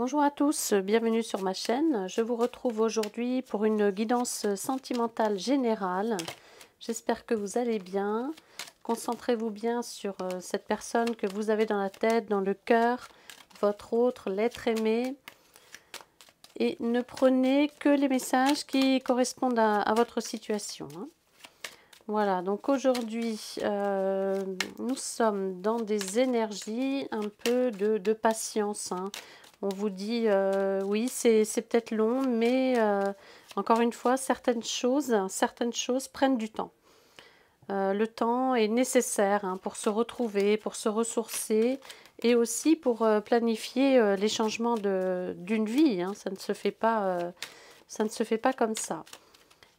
Bonjour à tous, bienvenue sur ma chaîne. Je vous retrouve aujourd'hui pour une guidance sentimentale générale. J'espère que vous allez bien. Concentrez-vous bien sur cette personne que vous avez dans la tête, dans le cœur, votre autre, l'être aimé. Et ne prenez que les messages qui correspondent à votre situation. Voilà, donc aujourd'hui, nous sommes dans des énergies un peu de patience. On vous dit, oui, c'est peut-être long, mais encore une fois, certaines choses prennent du temps. Le temps est nécessaire pour se retrouver, pour se ressourcer et aussi pour planifier les changements d'une vie. Ça ne se fait pas comme ça.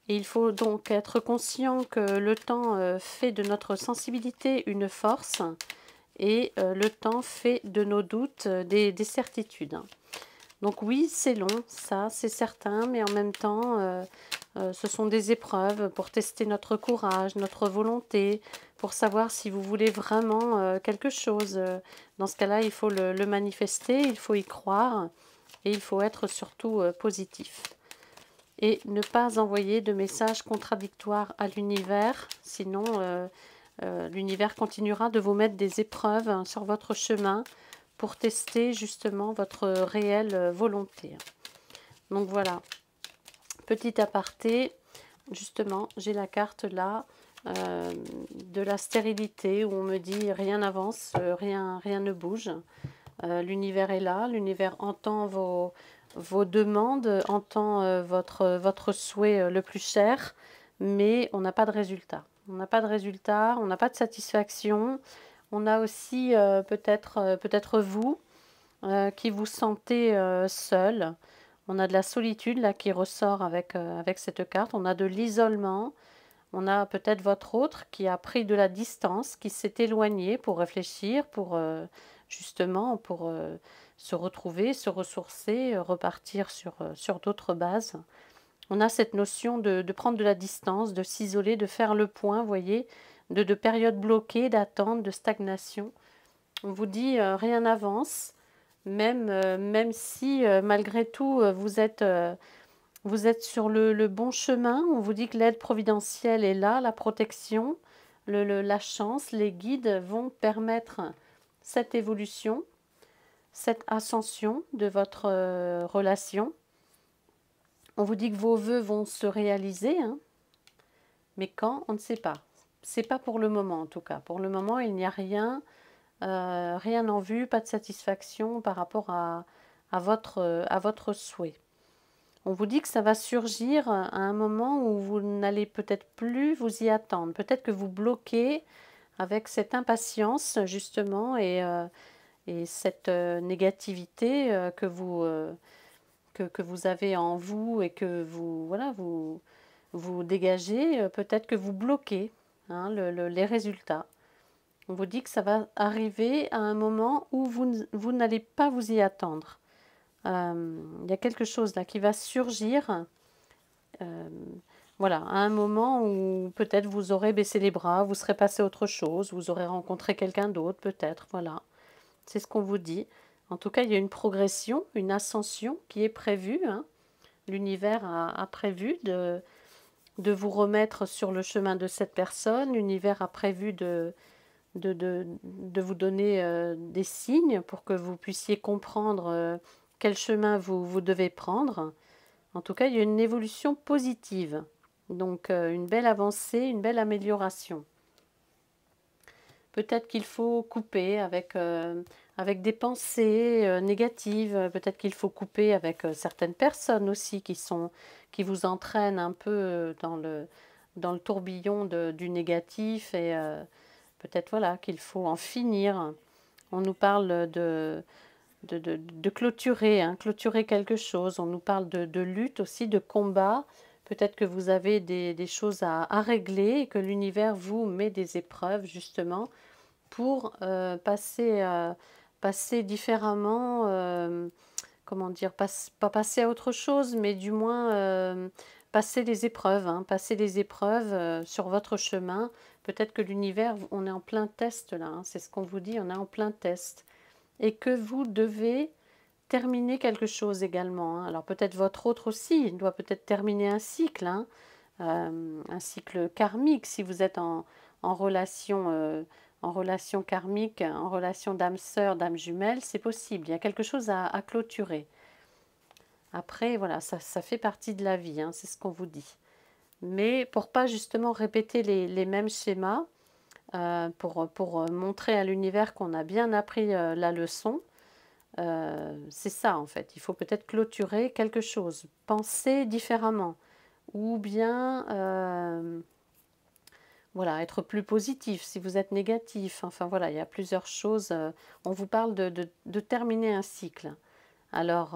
Et il faut donc être conscient que le temps fait de notre sensibilité une force et le temps fait de nos doutes des certitudes. Donc oui, c'est long, ça c'est certain, mais en même temps, ce sont des épreuves pour tester notre courage, notre volonté, pour savoir si vous voulez vraiment quelque chose. Dans ce cas-là, il faut le manifester, il faut y croire et il faut être surtout positif. Et ne pas envoyer de messages contradictoires à l'univers, sinon l'univers continuera de vous mettre des épreuves sur votre chemin pour tester justement votre réelle volonté. Donc voilà, petit aparté, justement, j'ai la carte là de la stérilité où on me dit rien n'avance, rien ne bouge. L'univers est là, l'univers entend vos demandes, entend votre souhait le plus cher, mais on n'a pas de résultat. On n'a pas de résultat, on n'a pas de satisfaction. On a aussi peut-être vous qui vous sentez seul. On a de la solitude là qui ressort avec cette carte. On a de l'isolement. On a peut-être votre autre qui a pris de la distance, qui s'est éloigné pour réfléchir, pour justement pour se retrouver, se ressourcer, repartir sur d'autres bases. On a cette notion de prendre de la distance, de s'isoler, de faire le point, vous voyez, de périodes bloquées, d'attente, de stagnation. On vous dit rien n'avance, même si malgré tout vous êtes sur le bon chemin. On vous dit que l'aide providentielle est là, la protection, la chance, les guides vont permettre cette évolution, cette ascension de votre relation. On vous dit que vos vœux vont se réaliser, mais quand, on ne sait pas. C'est pas pour le moment en tout cas. Pour le moment, il n'y a rien, rien en vue, pas de satisfaction par rapport à votre souhait. On vous dit que ça va surgir à un moment où vous n'allez peut-être plus vous y attendre. Peut-être que vous bloquez avec cette impatience justement et cette négativité que vous avez en vous et que vous dégagez. Peut-être que vous bloquez les résultats. On vous dit que ça va arriver à un moment où vous n'allez pas vous y attendre. Il y a quelque chose là qui va surgir, voilà, à un moment où peut-être vous aurez baissé les bras, vous serez passé à autre chose, vous aurez rencontré quelqu'un d'autre peut-être, voilà. C'est ce qu'on vous dit. En tout cas, il y a une progression, une ascension qui est prévue. L'univers a prévu de vous remettre sur le chemin de cette personne. L'univers a prévu de vous donner des signes pour que vous puissiez comprendre quel chemin vous devez prendre. En tout cas, il y a une évolution positive. Donc, une belle avancée, une belle amélioration. Peut-être qu'il faut couper avec des pensées négatives. Peut-être qu'il faut couper avec certaines personnes aussi qui vous entraînent un peu dans le tourbillon du négatif. Et peut-être voilà, qu'il faut en finir. On nous parle de clôturer, clôturer quelque chose. On nous parle de lutte aussi, de combat. Peut-être que vous avez des choses à régler et que l'univers vous met des épreuves justement pour passer différemment, comment dire, pas passer à autre chose, mais du moins passer les épreuves, passer les épreuves sur votre chemin. Peut-être que l'univers, on est en plein test là, c'est ce qu'on vous dit, on est en plein test. Et que vous devez terminer quelque chose également, hein. Alors peut-être votre autre aussi, il doit peut-être terminer un cycle, hein, un cycle karmique si vous êtes en relation karmique, en relation d'âme sœur, d'âme jumelle, c'est possible. Il y a quelque chose à clôturer. Après, voilà, ça fait partie de la vie, hein, c'est ce qu'on vous dit. Mais pour pas justement répéter les mêmes schémas, pour montrer à l'univers qu'on a bien appris la leçon, c'est ça en fait. Il faut peut-être clôturer quelque chose, penser différemment, ou bien voilà, être plus positif si vous êtes négatif. Enfin voilà, il y a plusieurs choses. On vous parle de terminer un cycle. Alors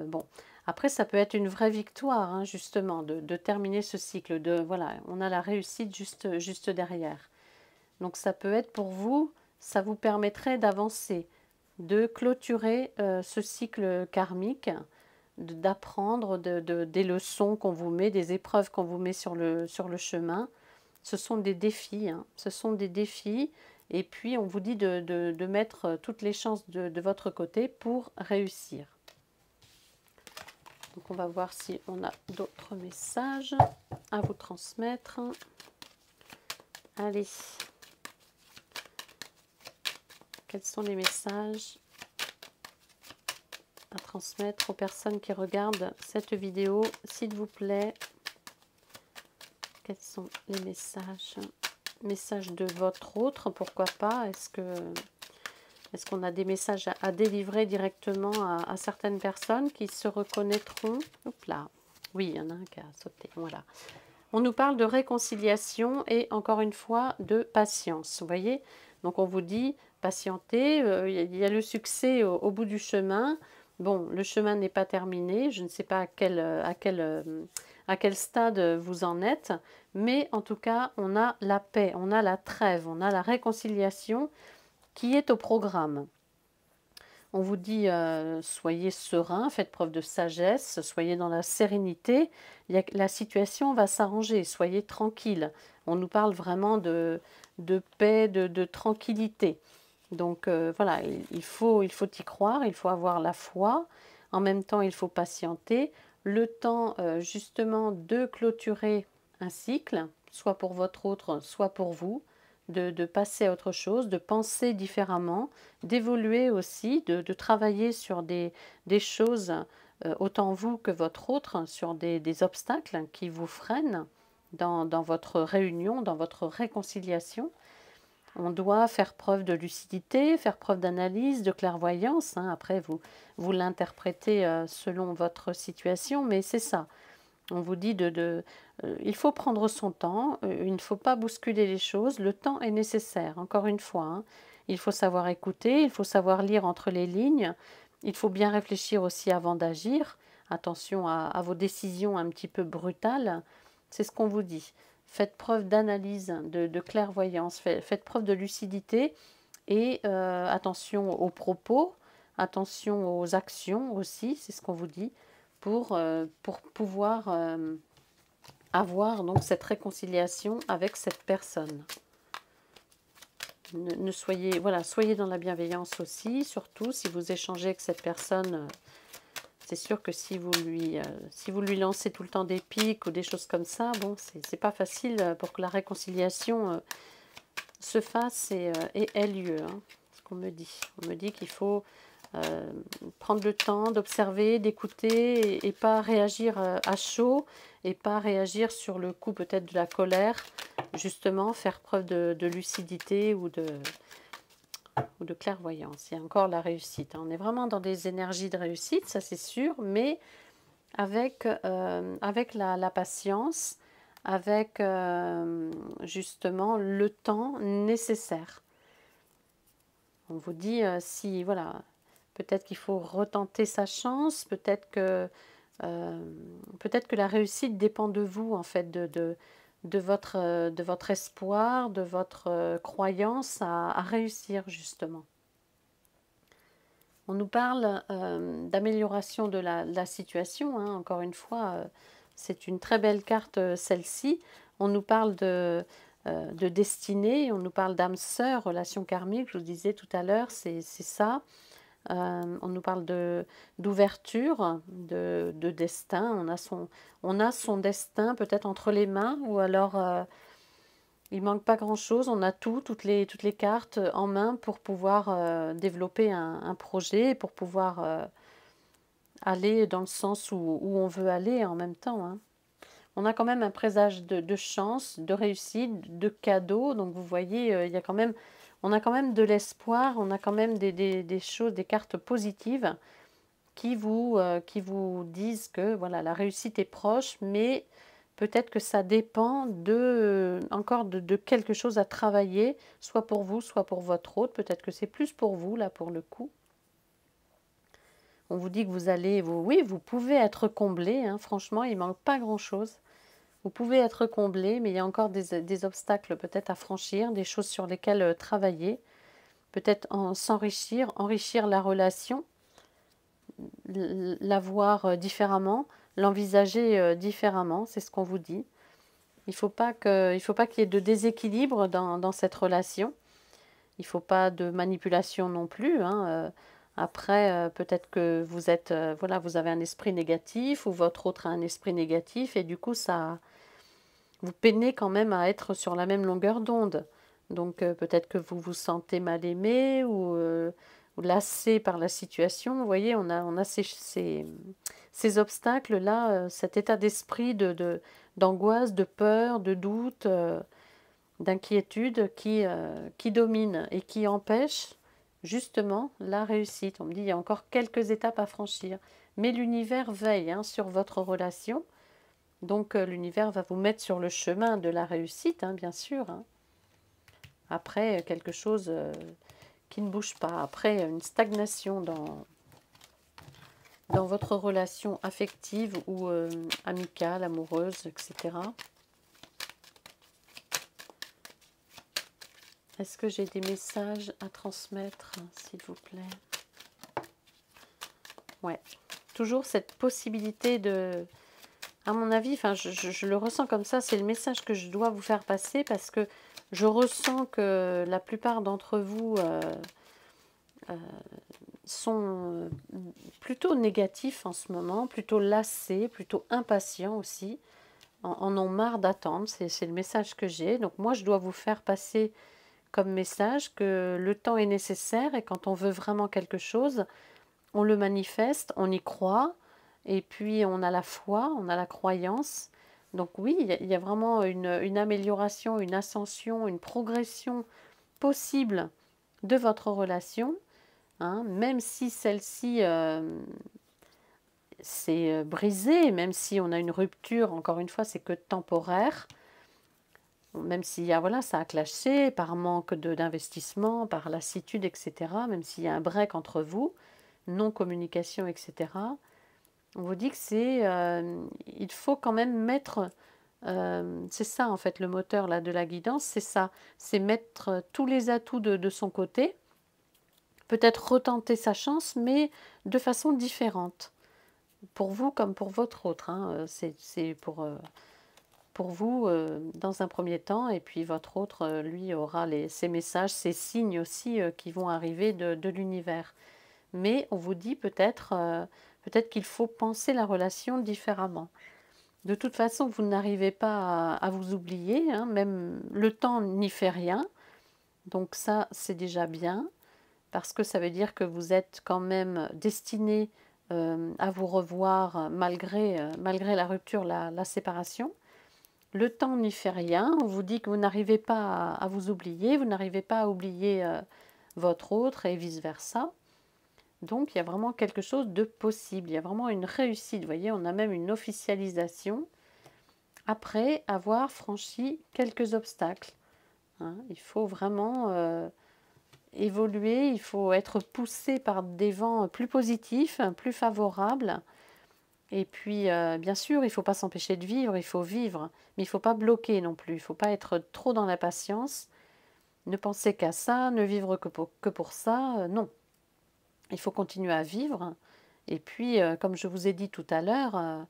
bon, après ça peut être une vraie victoire, hein, justement, de terminer ce cycle. Voilà, on a la réussite juste derrière. Donc ça peut être pour vous, ça vous permettrait d'avancer, de clôturer ce cycle karmique, d'apprendre des leçons qu'on vous met, des épreuves qu'on vous met sur le chemin. Ce sont des défis, hein, ce sont des défis. Et puis on vous dit de mettre toutes les chances de votre côté pour réussir. Donc on va voir si on a d'autres messages à vous transmettre. Allez. Quels sont les messages à transmettre aux personnes qui regardent cette vidéo, s'il vous plaît? Quels sont les messages? Messages de votre autre, pourquoi pas? Est-ce qu'on a des messages à délivrer directement à certaines personnes qui se reconnaîtront? Hop là. Oui, il y en a un qui a sauté. Voilà. On nous parle de réconciliation et encore une fois de patience. Vous voyez? Donc on vous dit patienter, il y a le succès au bout du chemin. Bon, le chemin n'est pas terminé. Je ne sais pas à quel stade vous en êtes, mais en tout cas, on a la paix, on a la trêve, on a la réconciliation qui est au programme. On vous dit, soyez serein, faites preuve de sagesse, soyez dans la sérénité. La situation va s'arranger, soyez tranquille. On nous parle vraiment de paix, de tranquillité. Donc voilà, il faut y croire, il faut avoir la foi. En même temps, il faut patienter. Le temps justement de clôturer un cycle, soit pour votre autre, soit pour vous. De passer à autre chose, de penser différemment, d'évoluer aussi, de travailler sur des choses, autant vous que votre autre, sur des obstacles qui vous freinent dans votre réunion, dans votre réconciliation. On doit faire preuve de lucidité, faire preuve d'analyse, de clairvoyance, hein. Après, vous l'interprétez selon votre situation, mais c'est ça. On vous dit il faut prendre son temps, il ne faut pas bousculer les choses, le temps est nécessaire, encore une fois, hein. Il faut savoir écouter, il faut savoir lire entre les lignes, il faut bien réfléchir aussi avant d'agir. Attention à vos décisions un petit peu brutales, c'est ce qu'on vous dit. Faites preuve d'analyse, de clairvoyance, faites preuve de lucidité et attention aux propos, attention aux actions aussi, c'est ce qu'on vous dit. Pour pouvoir avoir donc cette réconciliation avec cette personne. Soyez dans la bienveillance aussi, surtout si vous échangez avec cette personne. C'est sûr que si vous lui lancez tout le temps des piques ou des choses comme ça, bon, c'est pas facile pour que la réconciliation se fasse et ait lieu, hein, ce qu'on me dit. On me dit qu'il faut prendre le temps d'observer, d'écouter et pas réagir à chaud et pas réagir sur le coup peut-être de la colère, justement faire preuve de lucidité ou de clairvoyance. Il y a encore la réussite, hein. On est vraiment dans des énergies de réussite, ça c'est sûr, mais avec la patience, avec justement le temps nécessaire. On vous dit si voilà, peut-être qu'il faut retenter sa chance, peut-être que la réussite dépend de vous, en fait, de votre espoir, de votre croyance à réussir, justement. On nous parle d'amélioration de la situation, hein. Encore une fois, c'est une très belle carte, celle-ci. On nous parle de destinée, on nous parle d'âme sœur, relation karmique, je vous disais tout à l'heure, c'est ça. On nous parle d'ouverture, de destin. On a son destin peut-être entre les mains, ou alors il manque pas grand-chose. On a toutes les cartes en main pour pouvoir développer un projet, pour pouvoir aller dans le sens où on veut aller en même temps, hein. On a quand même un présage de chance, de réussite, de cadeaux. Donc vous voyez, il y a quand même, on a quand même de l'espoir, on a quand même des choses, des cartes positives qui vous disent que voilà, la réussite est proche, mais peut-être que ça dépend encore de quelque chose à travailler, soit pour vous, soit pour votre autre. Peut-être que c'est plus pour vous, là, pour le coup. On vous dit que oui, vous pouvez être comblé, hein, franchement, il ne manque pas grand-chose. Vous pouvez être comblé, mais il y a encore des obstacles peut-être à franchir, des choses sur lesquelles travailler, peut-être s'enrichir, enrichir la relation, la voir différemment, l'envisager différemment, c'est ce qu'on vous dit. Il ne faut pas qu'il y ait de déséquilibre dans cette relation. Il ne faut pas de manipulation non plus, hein. Après, peut-être que vous êtes, voilà, vous avez un esprit négatif ou votre autre a un esprit négatif et du coup, vous peinez quand même à être sur la même longueur d'onde. Donc peut-être que vous vous sentez mal aimé ou lassé par la situation. Vous voyez, on a ces obstacles-là, cet état d'esprit d'angoisse, de peur, de doute, d'inquiétude qui domine et qui empêche justement la réussite. On me dit il y a encore quelques étapes à franchir. Mais l'univers veille, hein, sur votre relation. Donc l'univers va vous mettre sur le chemin de la réussite, hein, bien sûr, hein. Après, quelque chose qui ne bouge pas. Après, une stagnation dans votre relation affective ou amicale, amoureuse, etc. Est-ce que j'ai des messages à transmettre, s'il vous plaît? Ouais. Toujours cette possibilité de... À mon avis, enfin, je le ressens comme ça, c'est le message que je dois vous faire passer parce que je ressens que la plupart d'entre vous sont plutôt négatifs en ce moment, plutôt lassés, plutôt impatients aussi, en ont marre d'attendre, c'est le message que j'ai. Donc moi, je dois vous faire passer comme message que le temps est nécessaire et quand on veut vraiment quelque chose, on le manifeste, on y croit, et puis on a la foi, on a la croyance. Donc oui, il y a vraiment une amélioration, une ascension, une progression possible de votre relation, hein, même si celle-ci s'est brisée, même si on a une rupture, encore une fois, c'est que temporaire, même s'il y a, voilà, ça a clashé par manque d'investissement, par lassitude, etc., même s'il y a un break entre vous, non-communication, etc., on vous dit que il faut quand même mettre, c'est ça en fait le moteur là, de la guidance, c'est ça, c'est mettre tous les atouts de son côté, peut-être retenter sa chance, mais de façon différente, pour vous comme pour votre autre, hein. C'est pour vous dans un premier temps, et puis votre autre, lui, aura ces messages, ces signes aussi qui vont arriver de l'univers. Mais on vous dit peut-être qu'il faut penser la relation différemment. De toute façon, vous n'arrivez pas à vous oublier, hein, même le temps n'y fait rien. Donc ça, c'est déjà bien, parce que ça veut dire que vous êtes quand même destiné à vous revoir malgré la rupture, la séparation. Le temps n'y fait rien, on vous dit que vous n'arrivez pas à vous oublier, vous n'arrivez pas à oublier votre autre et vice-versa. Donc il y a vraiment quelque chose de possible, il y a vraiment une réussite, vous voyez, on a même une officialisation après avoir franchi quelques obstacles, hein. Il faut vraiment évoluer, il faut être poussé par des vents plus positifs, plus favorables. Et puis, bien sûr, il ne faut pas s'empêcher de vivre, il faut vivre, mais il ne faut pas bloquer non plus, il ne faut pas être trop dans l'impatience, ne penser qu'à ça, ne vivre que pour ça, non. Il faut continuer à vivre. Et puis, comme je vous ai dit tout à l'heure,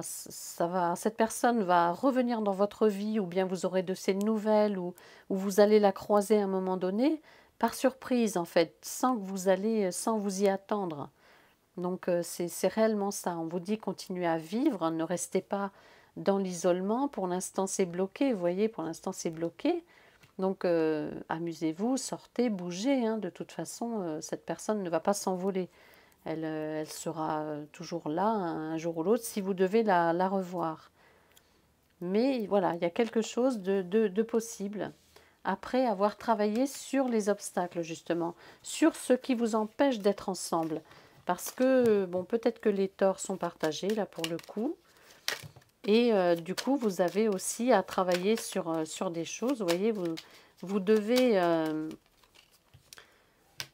cette personne va revenir dans votre vie, ou bien vous aurez de ses nouvelles, ou vous allez la croiser à un moment donné, par surprise en fait, sans vous y attendre. Donc c'est réellement ça. On vous dit continuez à vivre, ne restez pas dans l'isolement. Pour l'instant c'est bloqué, vous voyez, pour l'instant c'est bloqué. Donc amusez-vous, sortez, bougez. Hein. De toute façon, cette personne ne va pas s'envoler. Elle sera toujours là un jour ou l'autre si vous devez la revoir. Mais voilà, il y a quelque chose de possible après avoir travaillé sur les obstacles justement, sur ce qui vous empêche d'être ensemble. Parce que, bon, peut-être que les torts sont partagés là pour le coup. Et du coup, vous avez aussi à travailler sur des choses. Vous voyez, vous devez,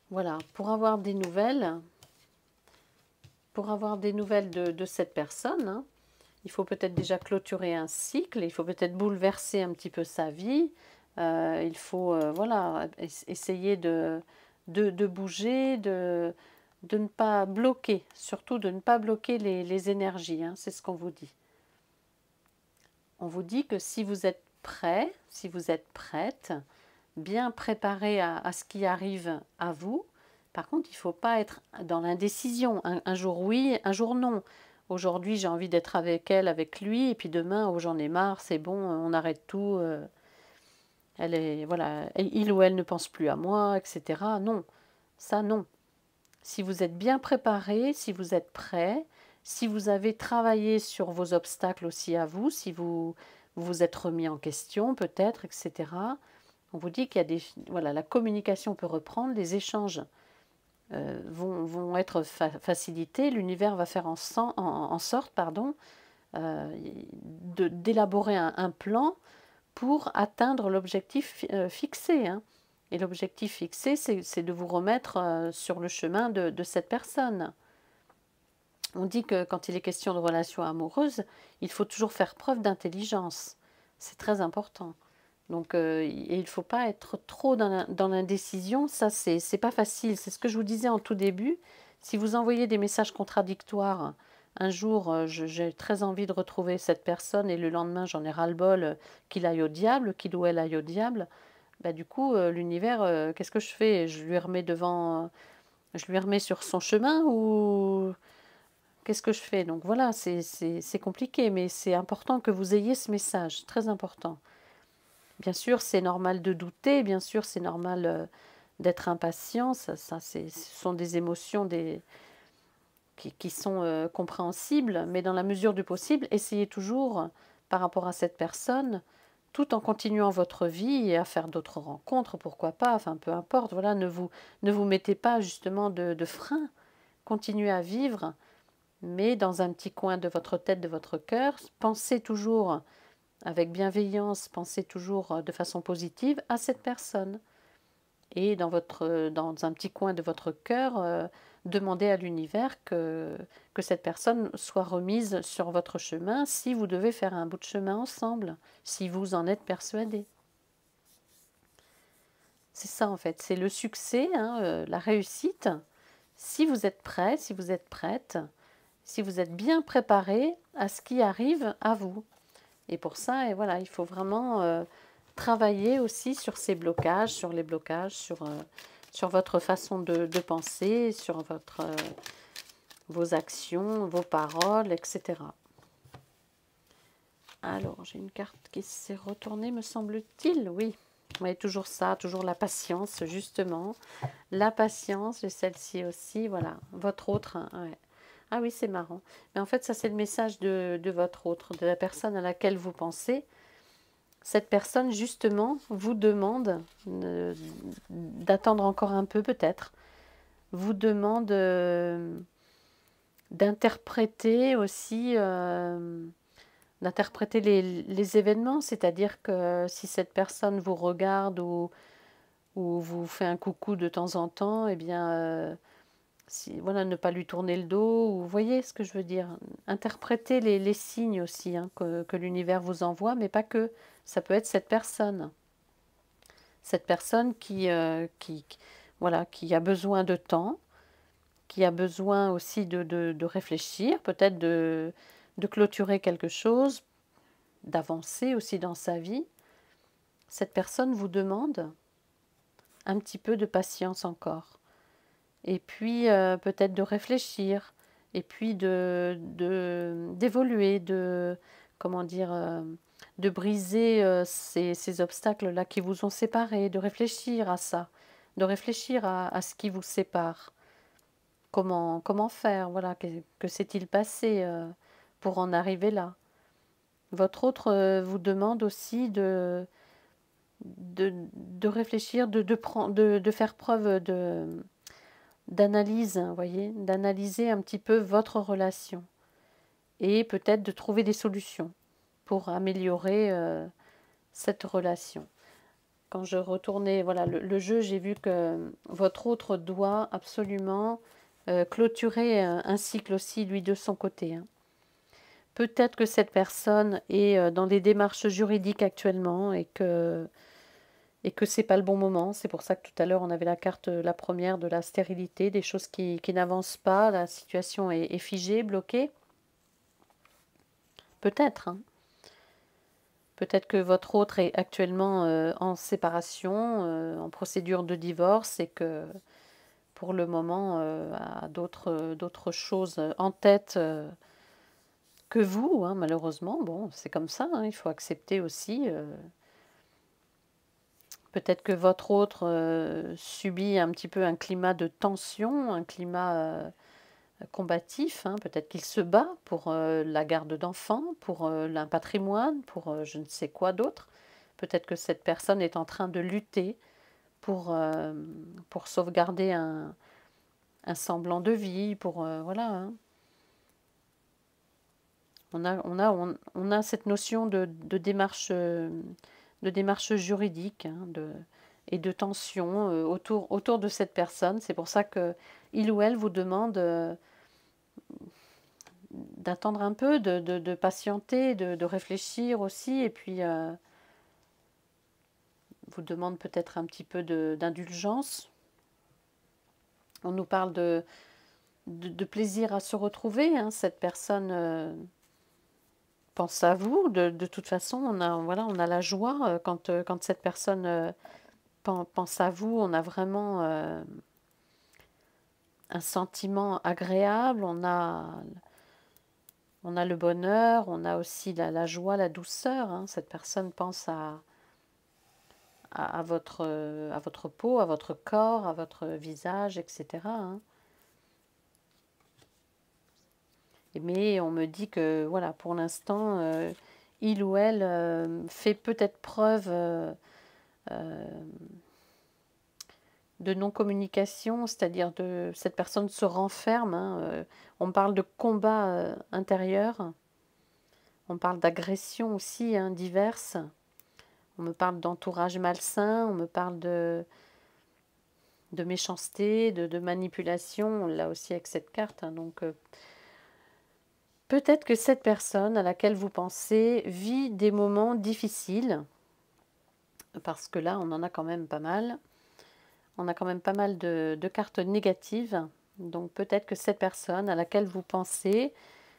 voilà, pour avoir des nouvelles de cette personne, hein, il faut peut-être déjà clôturer un cycle, il faut peut-être bouleverser un petit peu sa vie, il faut voilà, essayer de bouger, de ne pas bloquer, surtout de ne pas bloquer les énergies, hein, c'est ce qu'on vous dit. On vous dit que si vous êtes prêt, si vous êtes prête, bien préparé à ce qui arrive à vous, par contre, il ne faut pas être dans l'indécision. Un jour oui, un jour non. Aujourd'hui, j'ai envie d'être avec elle, avec lui, et puis demain, oh, j'en ai marre, c'est bon, on arrête tout. Elle est, voilà, il ou elle ne pense plus à moi, etc. Non, ça non. Si vous êtes bien préparé, si vous êtes prêt, si vous avez travaillé sur vos obstacles aussi à vous, si vous vous êtes remis en question peut-être, etc. On vous dit qu'il y a des, voilà, la communication peut reprendre, les échanges vont être facilités, l'univers va faire en sorte, pardon, d'élaborer un plan pour atteindre l'objectif fixé. Hein. Et l'objectif fixé, c'est de vous remettre sur le chemin de cette personne. On dit que quand il est question de relations amoureuses, il faut toujours faire preuve d'intelligence. C'est très important. Donc, il ne faut pas être trop dans l'indécision. Ça, c'est pas facile. C'est ce que je vous disais en tout début. Si vous envoyez des messages contradictoires, un jour, j'ai très envie de retrouver cette personne et le lendemain, j'en ai ras-le-bol qu'il aille au diable, qu'il ou elle aille au diable. Bah, du coup, l'univers, qu'est-ce que je fais? Je lui remets je lui remets sur son chemin ou qu'est-ce que je fais? Donc voilà, c'est compliqué, mais c'est important que vous ayez ce message, très important. Bien sûr, c'est normal de douter, bien sûr, c'est normal d'être impatient, ce sont des émotions qui sont compréhensibles, mais dans la mesure du possible, essayez toujours, par rapport à cette personne, tout en continuant votre vie et à faire d'autres rencontres, pourquoi pas, enfin peu importe, voilà, ne vous mettez pas justement de frein, continuez à vivre, mais dans un petit coin de votre tête, de votre cœur, pensez toujours avec bienveillance, pensez toujours de façon positive à cette personne. Et dans un petit coin de votre cœur, demandez à l'univers que cette personne soit remise sur votre chemin si vous devez faire un bout de chemin ensemble, si vous en êtes persuadé. C'est ça en fait, c'est le succès, hein, la réussite. Si vous êtes prêt, si vous êtes prête, si vous êtes bien préparé à ce qui arrive à vous. Et pour ça, et voilà, il faut vraiment travailler aussi sur ces blocages, sur les blocages, sur votre façon de penser, sur vos actions, vos paroles, etc. Alors, j'ai une carte qui s'est retournée, me semble-t-il. Oui, mais toujours ça, toujours la patience, justement. La patience, j'ai celle-ci aussi, voilà. Votre autre, hein, ouais. Ah oui, c'est marrant. Mais en fait, ça, c'est le message de votre autre, de la personne à laquelle vous pensez. Cette personne, justement, vous demande d'attendre encore un peu, peut-être. Vous demande d'interpréter aussi, d'interpréter les événements. C'est-à-dire que si cette personne vous regarde ou vous fait un coucou de temps en temps, eh bien, voilà, ne pas lui tourner le dos, ou vous voyez ce que je veux dire. Interprétez les signes aussi hein, que l'univers vous envoie, mais pas que. Ça peut être cette personne. Cette personne voilà, qui a besoin de temps, qui a besoin aussi de réfléchir, peut-être de clôturer quelque chose, d'avancer aussi dans sa vie. Cette personne vous demande un petit peu de patience encore. Et puis peut-être de réfléchir, et puis d'évoluer, comment dire, de briser ces obstacles-là qui vous ont séparés, de réfléchir à ça, de réfléchir à ce qui vous sépare. Comment faire, voilà, que s'est-il passé pour en arriver là? Votre autre vous demande aussi de réfléchir, de faire preuve d'analyse, vous voyez, d'analyser un petit peu votre relation et peut-être de trouver des solutions pour améliorer cette relation. Quand je retournais, voilà, le jeu, j'ai vu que votre autre doit absolument clôturer un cycle aussi, lui, de son côté, hein. Peut-être que cette personne est dans des démarches juridiques actuellement et que c'est pas le bon moment. C'est pour ça que tout à l'heure, on avait la carte, la première de la stérilité, des choses qui n'avancent pas, la situation est figée, bloquée. Peut-être, hein. Peut-être que votre autre est actuellement en séparation, en procédure de divorce et que pour le moment a d'autres choses en tête que vous, hein, malheureusement. Bon, c'est comme ça, hein, il faut accepter aussi. Peut-être que votre autre subit un petit peu un climat de tension, un climat combatif, hein. Peut-être qu'il se bat pour la garde d'enfants, pour un patrimoine, pour je ne sais quoi d'autre. Peut-être que cette personne est en train de lutter pour sauvegarder un semblant de vie, pour voilà, hein. On a cette notion de démarche juridique, hein, et de tension autour de cette personne. C'est pour ça que il ou elle vous demande d'attendre un peu, de patienter, de réfléchir aussi, et puis vous demande peut-être un petit peu d'indulgence. On nous parle de plaisir à se retrouver, hein. Cette personne pense à vous. De toute façon, voilà, on a la joie quand cette personne pense à vous. On a vraiment un sentiment agréable. On a le bonheur, on a aussi la joie, la douceur, hein. Cette personne pense à votre peau, à votre corps, à votre visage, etc., hein. Mais on me dit que, voilà, pour l'instant, il ou elle fait peut-être preuve de non-communication, c'est-à-dire cette personne se renferme, hein. On parle de combat intérieur, on parle d'agressions aussi, hein, diverses. On me parle d'entourage malsain, on me parle de méchanceté, de manipulation, là aussi avec cette carte, hein. Donc peut-être que cette personne à laquelle vous pensez vit des moments difficiles, parce que là, on en a quand même pas mal. On a quand même pas mal de cartes négatives. Donc peut-être que cette personne à laquelle vous pensez,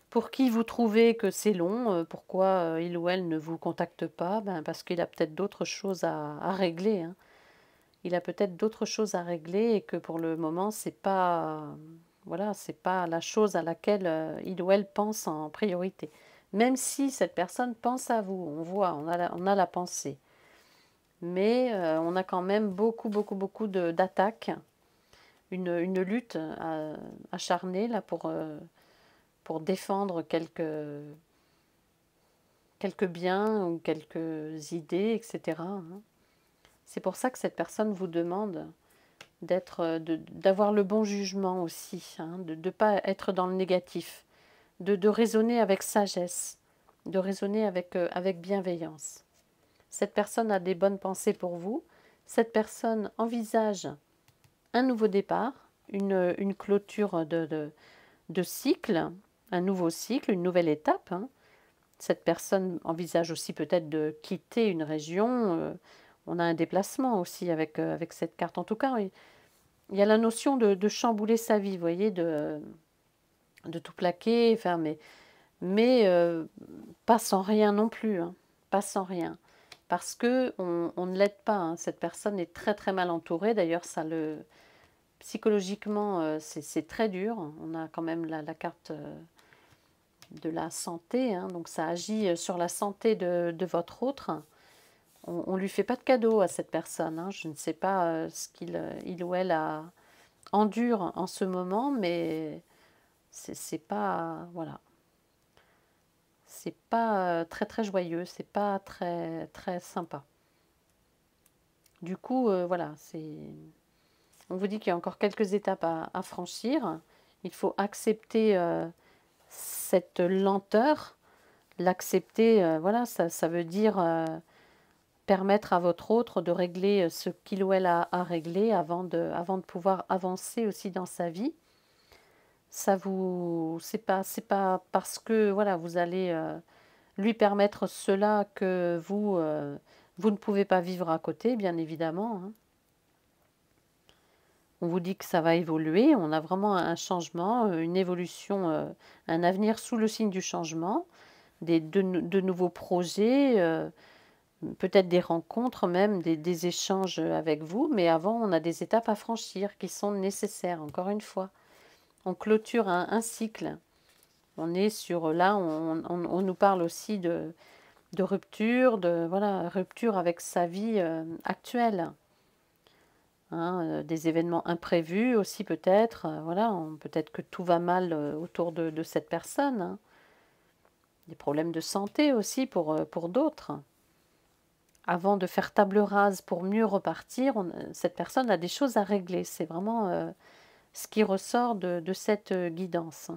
pour qui vous trouvez que c'est long, pourquoi il ou elle ne vous contacte pas, parce qu'il a peut-être d'autres choses à régler, hein. Il a peut-être d'autres choses à régler et que pour le moment, c'est pas, voilà, c'est pas la chose à laquelle il ou elle pense en priorité. Même si cette personne pense à vous, on voit, on a la pensée. Mais on a quand même beaucoup d'attaques, une lutte acharnée là pour défendre quelques biens ou quelques idées, etc., hein. C'est pour ça que cette personne vous demande d'avoir le bon jugement aussi, hein, de ne pas être dans le négatif, de raisonner avec sagesse, de raisonner avec bienveillance. Cette personne a des bonnes pensées pour vous. Cette personne envisage un nouveau départ, une clôture de cycle, un nouveau cycle, une nouvelle étape, hein. Cette personne envisage aussi peut-être de quitter une région. On a un déplacement aussi avec cette carte. En tout cas, il y a la notion de chambouler sa vie, vous voyez, de tout plaquer, enfin, mais pas sans rien non plus, hein, pas sans rien. parce que on ne l'aide pas, hein. Cette personne est très très mal entourée. D'ailleurs, psychologiquement, c'est très dur. On a quand même la carte de la santé, hein, donc ça agit sur la santé de votre autre. On ne lui fait pas de cadeau à cette personne, hein. Je ne sais pas ce il ou elle endure en ce moment, mais c'est pas, voilà, c'est pas très très joyeux, c'est pas très très sympa. Du coup, voilà, on vous dit qu'il y a encore quelques étapes à franchir. Il faut accepter cette lenteur. L'accepter, voilà, ça veut dire permettre à votre autre de régler ce qu'il ou elle a à régler avant de pouvoir avancer aussi dans sa vie. C'est pas parce que voilà, vous allez lui permettre cela que vous ne pouvez pas vivre à côté, bien évidemment, hein. On vous dit que ça va évoluer, on a vraiment un changement, une évolution, un avenir sous le signe du changement, de nouveaux projets, peut-être des rencontres même, des échanges avec vous, mais avant, on a des étapes à franchir qui sont nécessaires, encore une fois. On clôture un cycle. On est sur, là, on nous parle aussi de rupture, voilà, rupture avec sa vie actuelle. Hein, des événements imprévus aussi peut-être, voilà, peut-être que tout va mal autour de cette personne, hein. Des problèmes de santé aussi pour d'autres. Avant de faire table rase pour mieux repartir, cette personne a des choses à régler. C'est vraiment ce qui ressort de cette guidance.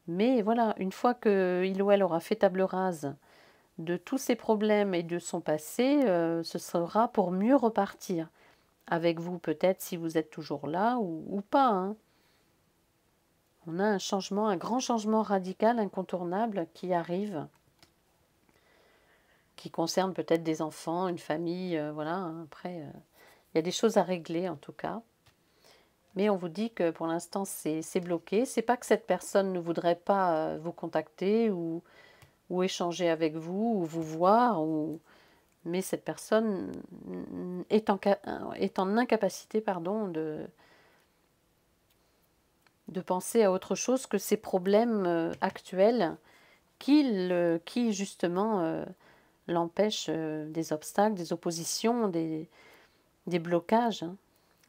Mais voilà, une fois qu'il ou elle aura fait table rase de tous ses problèmes et de son passé, ce sera pour mieux repartir. Avec vous peut-être si vous êtes toujours là ou pas, hein. On a un changement, un grand changement radical, incontournable qui arrive, qui concerne peut-être des enfants, une famille, voilà, hein. Après, il y a des choses à régler en tout cas. Mais on vous dit que pour l'instant c'est bloqué. C'est pas que cette personne ne voudrait pas vous contacter ou échanger avec vous ou vous voir, mais cette personne est en incapacité, pardon, de penser à autre chose que ses problèmes actuels qui justement l'empêchent, des obstacles, des oppositions, des blocages, hein.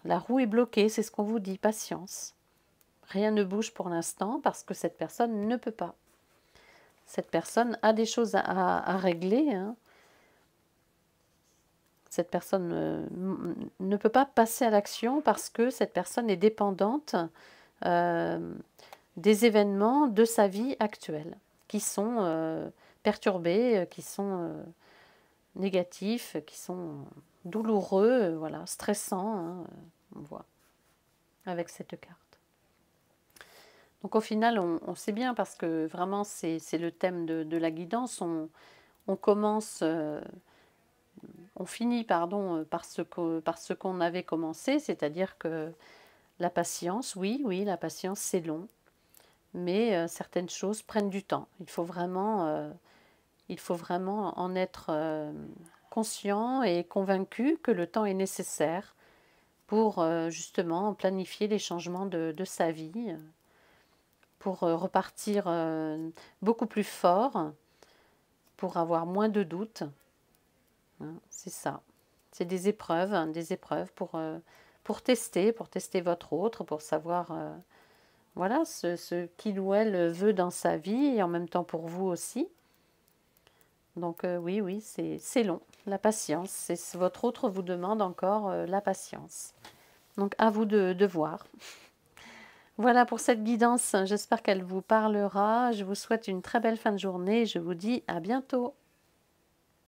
La roue est bloquée, c'est ce qu'on vous dit, patience. Rien ne bouge pour l'instant parce que cette personne ne peut pas. Cette personne a des choses à régler, hein. Cette personne ne peut pas passer à l'action parce que cette personne est dépendante des événements de sa vie actuelle qui sont perturbés, qui sont négatifs, qui sont douloureux, voilà, stressants, hein, on voit avec cette carte. Donc au final, on sait bien parce que vraiment c'est le thème de la guidance. On commence, on finit pardon, par ce qu'on avait commencé, c'est-à-dire que la patience, oui, la patience c'est long, mais certaines choses prennent du temps. Il faut vraiment en être conscient et convaincu que le temps est nécessaire pour justement planifier les changements de sa vie, pour repartir beaucoup plus fort, pour avoir moins de doutes, hein, c'est ça. C'est des épreuves, hein, pour tester votre autre, pour savoir voilà, ce qu'il ou elle veut dans sa vie et en même temps pour vous aussi. Donc oui, c'est long, la patience. Votre autre vous demande encore la patience. Donc à vous de voir. Voilà pour cette guidance, j'espère qu'elle vous parlera. Je vous souhaite une très belle fin de journée et je vous dis à bientôt.